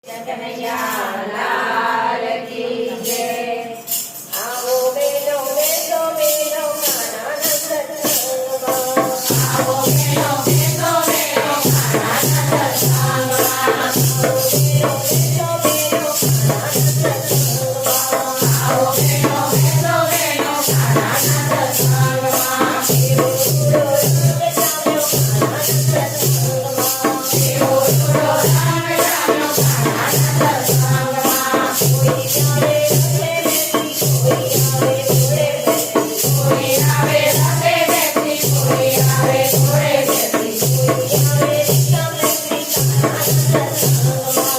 કનૈયા લાલ કી જય. આવો બેનો બેસો બેનો મારા સત્સંગમાં. આવો બેનો બેસો બેનો મારા સત્સંગમાં. આવો બેનો બેસો બેનો મારા સત્સંગમાં. આવો બેનો બેસો બેનો મારા સત્સંગમાં. એવો સુરો રંગ જામ્યો મારા સત્સંગમાં. એવો સુરો રંગ જામ્યો મારા સત્સંગમાં. કોઈ આવે રસે બેસી, કોઈ આવે જોડે બેસી. કોઈ આવે રસે બેસી, કોઈ આવે જોડે બેસી. કોઈ આવે રીક્ષા બેસી મારા સત્સંગમાં.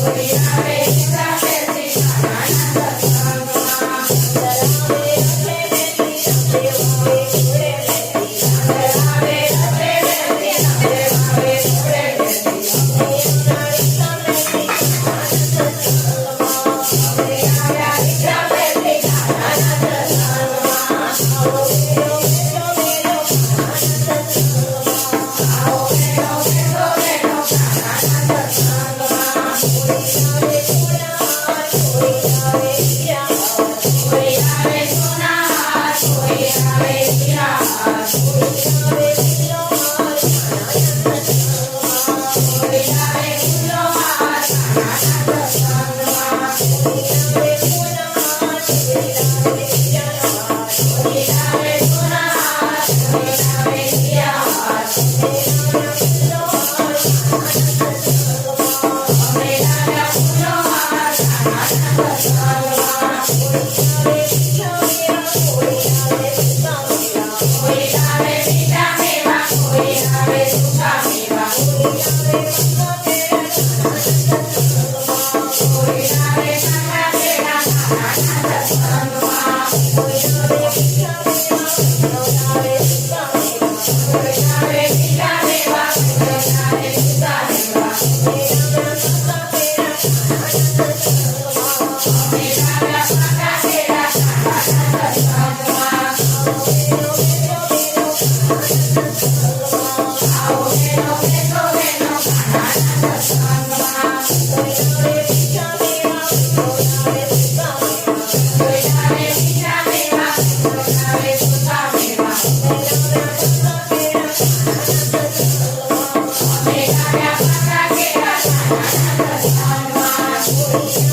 કોઈ આવે રીક્ષા બેસી મારા સત્સંગમાં. અંદર આવે રસે બેસી, રામદેવ આવે જોડે બેસી. અંદર આવે રસે બેસી, રામદેવ આવે જોડે બેસી. અમે રીક્ષા બેસી મારા સત્સંગમાં. અમે આવ્યા રીક્ષા બેસી મારા સત્સંગમાં. આવો બેનો બેસો બેનો મારા સત્સંગમાં. આવો બેનો બેસો બેનો મારા સત્સંગમાં. કોઈ આવે સોનાર, કોઈ આવે હીરાહાર. કોઈ આવે સોનાર, કોઈ આવે હીરાહાર. કોઈ આવે ફૂલોહાર મારા સત્સંગમાં. કોઈ આવે ફૂલોહાર મારા સત્સંગમાં. કોઈ આવે સોનાર, કોઈ આવે હીરાહાર. કોઈ આવે સોનાર, કોઈ આવે હીરાહાર. અમે લાવ્યા ફૂલોહાર મારા સત્સંગમાં. અમે લાવ્યા ફૂલોહાર મારા સત્સંગમાં. કોઈ આવે મીઠા મેવા, કોઈ આવે સૂકા મેવા. કોઈ આવે મીઠા મેવા, કોઈ આવે સૂકા મેવા. કોઈ આવે મંગા પેડા મારા સત્સંગમાં. કોઈ આવે મંગા પેડા મારા સત્સંગમાં. કોઈ આવે મીઠા મેવા, કોઈ આવે સૂકા મેવા. કોઈ આવે મીઠા મેવા, કોઈ આવે સૂકા મેવા. અમે લાવ્યા મંગા પેડા મારા સત્સંગમાં. અમે લાવ્યા મંગા પેડા મારા સત્સંગમાં. આવો બેનો બેસો બેનો મારા સત્સંગમાં. આવો બેનો બેસો બેનો મારા સત્સંગમાં. કોઈ આવે મીઠા મેવા, કોઈ આવે સૂકા મેવા. કોઈ આવે સૂકા મેવા. અમે લાવ્યા મંગા પેડા મારા સત્સંગમાં. અમે લાવ્યા મંગા પેડા મારા સત્સંગમાં. કોઈ